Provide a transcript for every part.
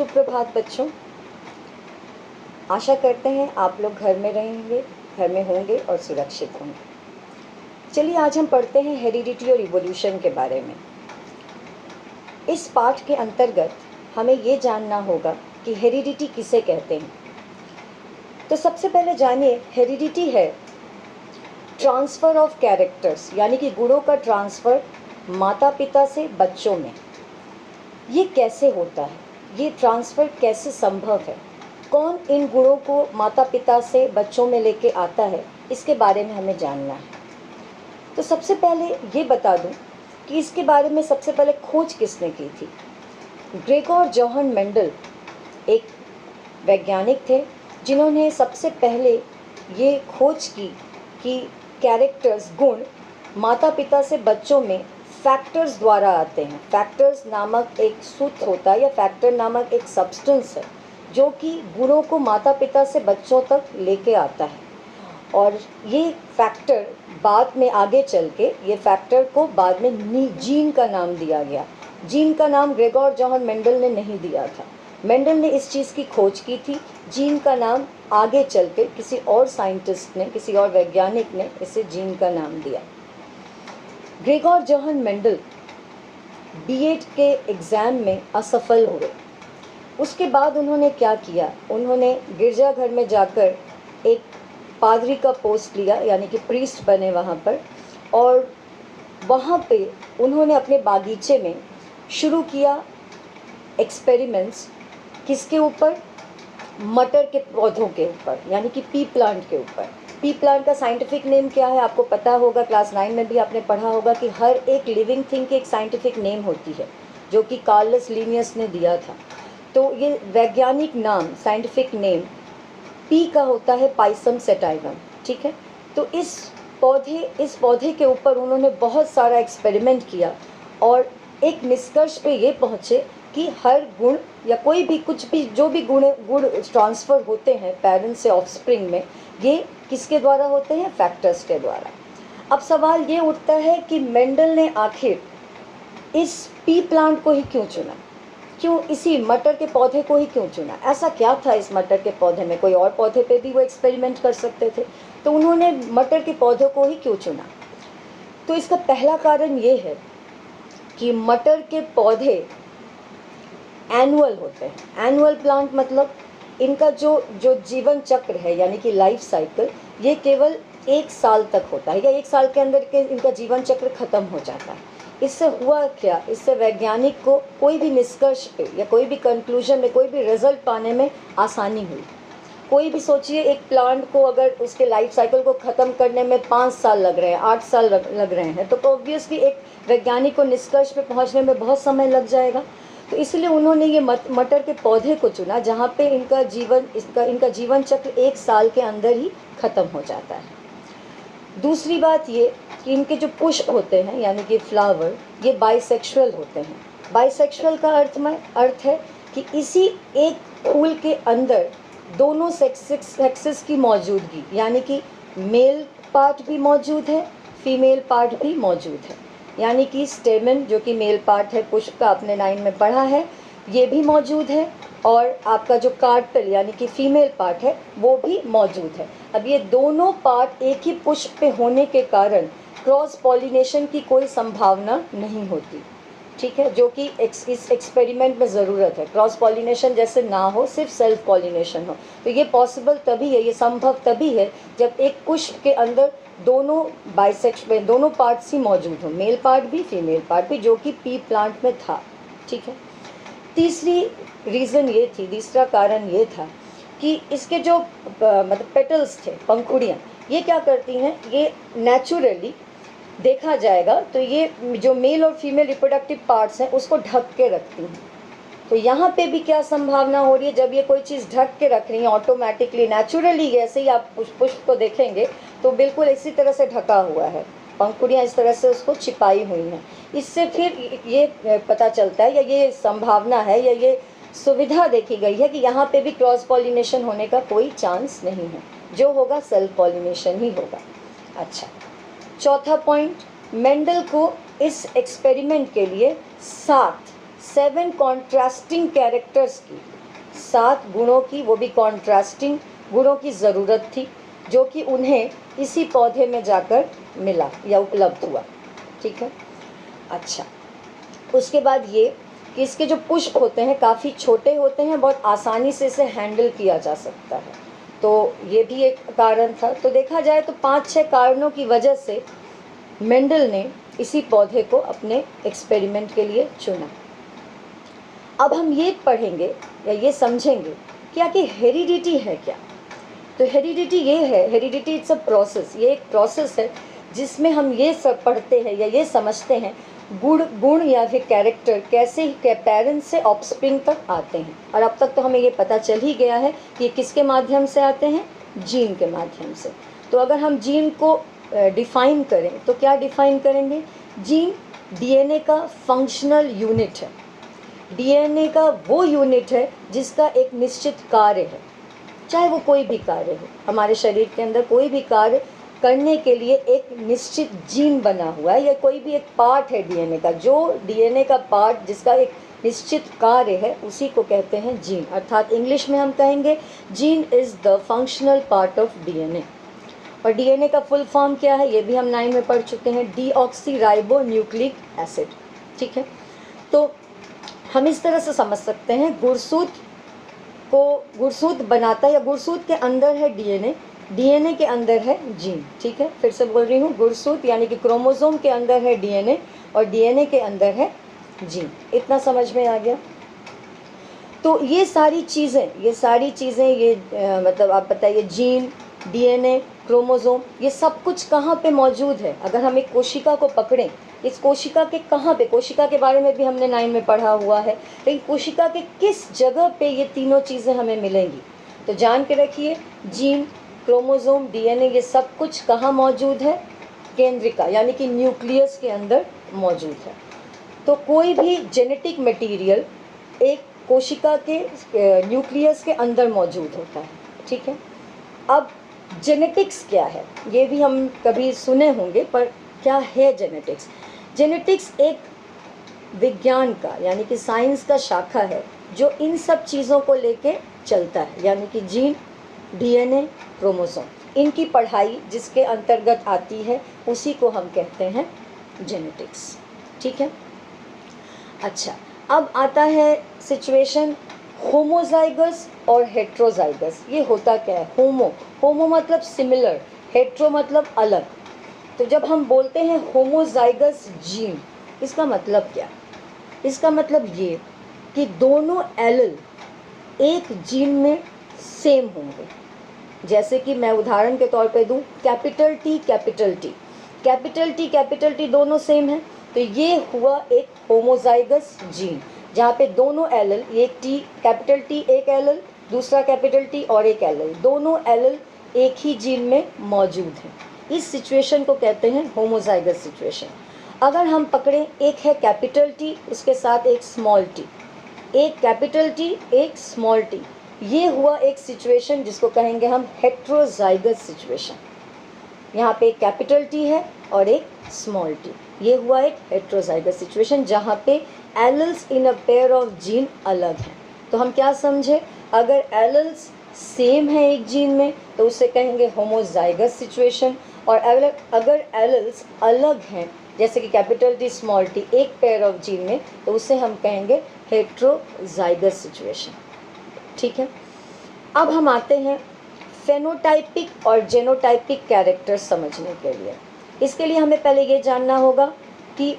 सुप्रभात बच्चों। आशा करते हैं आप लोग घर में रहेंगे, घर में होंगे और सुरक्षित होंगे। चलिए आज हम पढ़ते हैं हेरिडिटी और इवोल्यूशन के बारे में। इस पाठ के अंतर्गत हमें ये जानना होगा कि हेरिडिटी किसे कहते हैं। तो सबसे पहले जानिए, हेरिडिटी है ट्रांसफ़र ऑफ कैरेक्टर्स, यानी कि गुणों का ट्रांसफ़र माता पिता से बच्चों में। ये कैसे होता है, ये ट्रांसफ़र कैसे संभव है, कौन इन गुणों को माता पिता से बच्चों में लेके आता है, इसके बारे में हमें जानना है। तो सबसे पहले ये बता दूं कि इसके बारे में सबसे पहले खोज किसने की थी। ग्रेगोर जोहान मेंडल एक वैज्ञानिक थे जिन्होंने सबसे पहले ये खोज की कि कैरेक्टर्स, गुण माता पिता से बच्चों में फैक्टर्स द्वारा आते हैं। फैक्टर्स नामक एक सूत्र होता है या फैक्टर नामक एक सब्सटेंस है जो कि गुणों को माता पिता से बच्चों तक लेके आता है। और ये फैक्टर बाद में आगे चल के ये फैक्टर को बाद में जीन का नाम दिया गया। जीन का नाम ग्रेगोर जोहान मेंडल ने नहीं दिया था। मेंडल ने इस चीज़ की खोज की थी। जीन का नाम आगे चल के किसी और साइंटिस्ट ने, किसी और वैज्ञानिक ने इसे जीन का नाम दिया। ग्रेगोर जोहान मेंडल बीएड के एग्ज़ाम में असफल हुए। उसके बाद उन्होंने क्या किया, उन्होंने गिरजाघर में जाकर एक पादरी का पोस्ट लिया, यानी कि प्रीस्ट बने वहाँ पर। और वहाँ पे उन्होंने अपने बागीचे में शुरू किया एक्सपेरिमेंट्स। किसके ऊपर? मटर के पौधों के ऊपर, यानी कि पी प्लांट के ऊपर। पी प्लांट का साइंटिफिक नेम क्या है आपको पता होगा, क्लास 9 में भी आपने पढ़ा होगा कि हर एक लिविंग थिंग की एक साइंटिफिक नेम होती है जो कि कार्लस लिनियस ने दिया था। तो ये वैज्ञानिक नाम, साइंटिफिक नेम पी का होता है पाइसम सेटाइवम, ठीक है। तो इस पौधे के ऊपर उन्होंने बहुत सारा एक्सपेरिमेंट किया और एक निष्कर्ष पे ये पहुँचे कि हर गुण या कोई भी कुछ भी जो भी गुण ट्रांसफ़र होते हैं पेरेंट्स से ऑफस्प्रिंग में, ये किसके द्वारा होते हैं? फैक्टर्स के द्वारा। अब सवाल ये उठता है कि मेंडल ने आखिर इस पी प्लांट को ही क्यों चुना, क्यों इसी मटर के पौधे को ही क्यों चुना? ऐसा क्या था इस मटर के पौधे में? कोई और पौधे पे भी वो एक्सपेरिमेंट कर सकते थे, तो उन्होंने मटर के पौधे को ही क्यों चुना? तो इसका पहला कारण ये है कि मटर के पौधे एनुअल होते हैं। एनुअल प्लांट मतलब इनका जो जीवन चक्र है, यानी कि लाइफ साइकिल, ये केवल 1 साल तक होता है या 1 साल के अंदर के इनका जीवन चक्र ख़त्म हो जाता है। इससे हुआ क्या, इससे वैज्ञानिक को कोई भी निष्कर्ष पे या कोई भी कंक्लूजन में, कोई भी रिजल्ट पाने में आसानी हुई। कोई भी सोचिए, एक प्लांट को अगर उसके लाइफ साइकिल को ख़त्म करने में 5 साल लग रहे हैं, 8 साल लग रहे हैं, तो ऑब्वियसली एक वैज्ञानिक को निष्कर्ष पे पहुंचने में बहुत समय लग जाएगा। तो इसलिए उन्होंने ये मटर के पौधे को चुना जहाँ पे इनका जीवन चक्र 1 साल के अंदर ही ख़त्म हो जाता है। दूसरी बात ये कि इनके जो पुष्प होते हैं, यानी कि फ्लावर, ये बाइसेक्सुअल होते हैं। बाइसेक्सुअल का अर्थ है कि इसी एक फूल के अंदर दोनों सेक्सेस की मौजूदगी, यानी कि मेल पार्ट भी मौजूद है, फीमेल पार्ट भी मौजूद है। यानी कि स्टेमन जो कि मेल पार्ट है पुष्प का, आपने 9 में पढ़ा है, ये भी मौजूद है। और आपका जो कार्पेल यानी कि फीमेल पार्ट है वो भी मौजूद है। अब ये दोनों पार्ट एक ही पुष्प पे होने के कारण क्रॉस पॉलिनेशन की कोई संभावना नहीं होती, ठीक है, जो कि इस एक्सपेरिमेंट में ज़रूरत है। क्रॉस पॉलिनेशन जैसे ना हो, सिर्फ सेल्फ पॉलिनेशन हो। तो ये पॉसिबल तभी है, ये संभव तभी है जब एक पुष्प के अंदर दोनों बाइसेक्स में दोनों पार्ट्स ही मौजूद हो, मेल पार्ट भी फीमेल पार्ट भी, जो कि पी प्लांट में था, ठीक है। तीसरा कारण ये था कि इसके जो मतलब पेटल्स थे, पंखुड़ियाँ, ये क्या करती हैं, ये नेचुरली देखा जाएगा तो ये जो मेल और फीमेल रिप्रोडक्टिव पार्ट्स हैं उसको ढक के रखती हैं। तो यहाँ पे भी क्या संभावना हो रही है, जब ये कोई चीज़ ढक के रख रही है ऑटोमेटिकली, नेचुरली, जैसे ही आप पुष्प को देखेंगे तो बिल्कुल इसी तरह से ढका हुआ है, पंखुड़ियाँ इस तरह से उसको छिपाई हुई हैं। इससे फिर ये पता चलता है या ये संभावना है या ये सुविधा देखी गई है कि यहाँ पे भी क्रॉस पॉलिनेशन होने का कोई चांस नहीं है, जो होगा सेल्फ पॉलिनेशन ही होगा। अच्छा, चौथा पॉइंट, मेंडल को इस एक्सपेरिमेंट के लिए 7 कॉन्ट्रास्टिंग कैरेक्टर्स की, 7 गुणों की, वो भी कॉन्ट्रास्टिंग गुणों की ज़रूरत थी, जो कि उन्हें इसी पौधे में जाकर मिला या उपलब्ध हुआ। ठीक है। अच्छा, उसके बाद ये कि इसके जो पुष्प होते हैं काफ़ी छोटे होते हैं, बहुत आसानी से इसे हैंडल किया जा सकता है, तो ये भी एक कारण था। तो देखा जाए तो 5-6 कारणों की वजह से मेंडल ने इसी पौधे को अपने एक्सपेरिमेंट के लिए चुना। अब हम ये पढ़ेंगे या ये समझेंगे कि आखिर हेरिडिटी है क्या। तो हेरिडिटी ये है, हेरिडिटी इट्स अ प्रोसेस, ये एक प्रोसेस है जिसमें हम ये सब पढ़ते हैं या ये समझते हैं गुण या फिर कैरेक्टर कैसे पेरेंट्स से ऑफस्प्रिंग तक आते हैं। और अब तक तो हमें ये पता चल ही गया है कि किसके माध्यम से आते हैं, जीन के माध्यम से। तो अगर हम जीन को डिफ़ाइन करें तो क्या डिफ़ाइन करेंगे, जीन डीएनए का फंक्शनल यूनिट है। डीएनए का वो यूनिट है जिसका एक निश्चित कार्य है, चाहे वो कोई भी कार्य हो, हमारे शरीर के अंदर कोई भी कार्य करने के लिए एक निश्चित जीन बना हुआ है या कोई भी एक पार्ट है डीएनए का, जो डीएनए का पार्ट जिसका एक निश्चित कार्य है उसी को कहते हैं जीन। अर्थात इंग्लिश में हम कहेंगे gene is the functional part of DNA. और डीएनए का फुल फॉर्म क्या है ये भी हम 9 में पढ़ चुके हैं, डीऑक्सीराइबो न्यूक्लिक एसिड। ठीक है। तो हम इस तरह से समझ सकते हैं गुड़सूत्र बनाता है या गुड़सूत्र के अंदर है डीएनए, डीएनए के अंदर है जीन। ठीक है, फिर से बोल रही हूँ, गुड़सूत्र यानी कि क्रोमोसोम के अंदर है डीएनए और डीएनए के अंदर है जीन। इतना समझ में आ गया। तो ये सारी चीज़ें मतलब आप बताइए, जीन, डीएनए, क्रोमोसोम, ये सब कुछ कहाँ पे मौजूद है। अगर हम एक कोशिका को पकड़ें, इस कोशिका के कहाँ पे, कोशिका के बारे में भी हमने 9 में पढ़ा हुआ है, लेकिन कोशिका के किस जगह पे ये तीनों चीज़ें हमें मिलेंगी। तो जान के रखिए, जीन, क्रोमोसोम, डीएनए, ये सब कुछ कहाँ मौजूद है, केंद्रिका यानी कि न्यूक्लियस के अंदर मौजूद है। तो कोई भी जेनेटिक मटेरियल एक कोशिका के न्यूक्लियस के अंदर मौजूद होता है। ठीक है। अब जेनेटिक्स क्या है ये भी हम कभी सुने होंगे, पर क्या है जेनेटिक्स। जेनेटिक्स एक विज्ञान का यानी कि साइंस का शाखा है जो इन सब चीज़ों को लेके चलता है, यानी कि जीन, डीएनए, क्रोमोसोम, इनकी पढ़ाई जिसके अंतर्गत आती है उसी को हम कहते हैं जेनेटिक्स। ठीक है। अच्छा, अब आता है सिचुएशन होमोजाइगस और हेट्रोजाइगस। ये होता क्या है, होमो मतलब सिमिलर, हेट्रो मतलब अलग। तो जब हम बोलते हैं होमोजाइगस जीन, इसका मतलब क्या, इसका मतलब ये कि दोनों एलील एक जीन में सेम होंगे। जैसे कि मैं उदाहरण के तौर पे दूं, कैपिटल टी दोनों सेम हैं, तो ये हुआ एक होमोजाइगस जीन जहाँ पे दोनों एलील, एक टी, कैपिटल टी एक एलील, दूसरा कैपिटल टी और एक एलील, दोनों एलील एक ही जीन में मौजूद हैं। इस सिचुएशन को कहते हैं होमोजाइगस सिचुएशन। अगर हम पकड़ें, एक है कैपिटल टी, उसके साथ एक स्मॉल टी, एक कैपिटल टी एक स्मॉल टी, ये हुआ एक सिचुएशन जिसको कहेंगे हम हेट्रोजाइगस सिचुएशन। यहाँ पे एक कैपिटल टी है और एक स्मॉल टी, ये हुआ एक हेट्रोजाइगस सिचुएशन जहाँ पे alleles in a pair of gene अलग हैं। तो हम क्या समझे, अगर एलील्स सेम है एक जीन में तो उसे कहेंगे होमोजाइगस सिचुएशन, और अगर एलील्स अलग हैं जैसे कि कैपिटल टी स्मॉल टी एक पेयर ऑफ जीन में, तो उसे हम कहेंगे हेट्रोजाइगस सिचुएशन। ठीक है। अब हम आते हैं फेनोटाइपिक और जेनोटाइपिक कैरेक्टर समझने के लिए। इसके लिए हमें पहले ये जानना होगा कि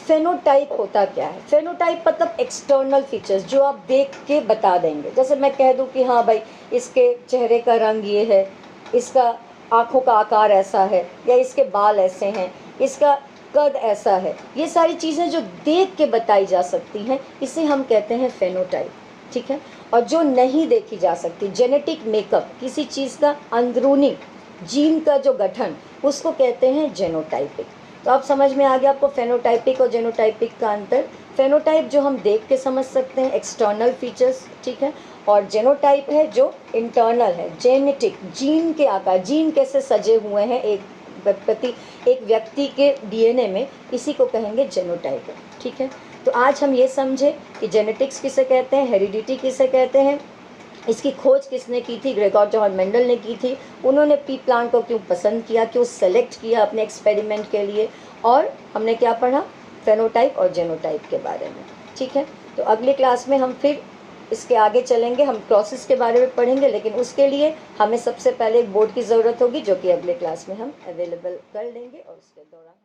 फेनोटाइप होता क्या है। फेनोटाइप मतलब एक्सटर्नल फीचर्स जो आप देख के बता देंगे। जैसे मैं कह दूं कि हाँ भाई, इसके चेहरे का रंग ये है, इसका आँखों का आकार ऐसा है, या इसके बाल ऐसे हैं, इसका कद ऐसा है, ये सारी चीज़ें जो देख के बताई जा सकती हैं, इसे हम कहते हैं फेनोटाइप। ठीक है। और जो नहीं देखी जा सकती, जेनेटिक मेकअप, किसी चीज़ का अंदरूनी जीन का जो गठन, उसको कहते हैं जेनोटाइपिक। तो आप समझ में आ गया आपको फेनोटाइपिक और जेनोटाइपिक का अंतर। फेनोटाइप जो हम देख के समझ सकते हैं, एक्सटर्नल फीचर्स, ठीक है, और जेनोटाइप है जो इंटरनल है, जेनेटिक, जीन के आकार, जीन कैसे सजे हुए हैं एक व्यक्ति के डीएनए में, इसी को कहेंगे जेनोटाइप। ठीक है। तो आज हम ये समझे कि जेनेटिक्स किसे कहते हैं, हेरिडिटी किसे कहते हैं, इसकी खोज किसने की थी, ग्रेगोर जॉन मेंडल ने की थी। उन्होंने पी प्लांट को क्यों पसंद किया, क्यों सेलेक्ट किया अपने एक्सपेरिमेंट के लिए, और हमने क्या पढ़ा, फेनोटाइप और जेनोटाइप के बारे में। ठीक है, तो अगले क्लास में हम फिर इसके आगे चलेंगे, हम प्रोसेस के बारे में पढ़ेंगे, लेकिन उसके लिए हमें सबसे पहले एक बोर्ड की ज़रूरत होगी, जो कि अगले क्लास में हम अवेलेबल कर लेंगे और उसके दौरान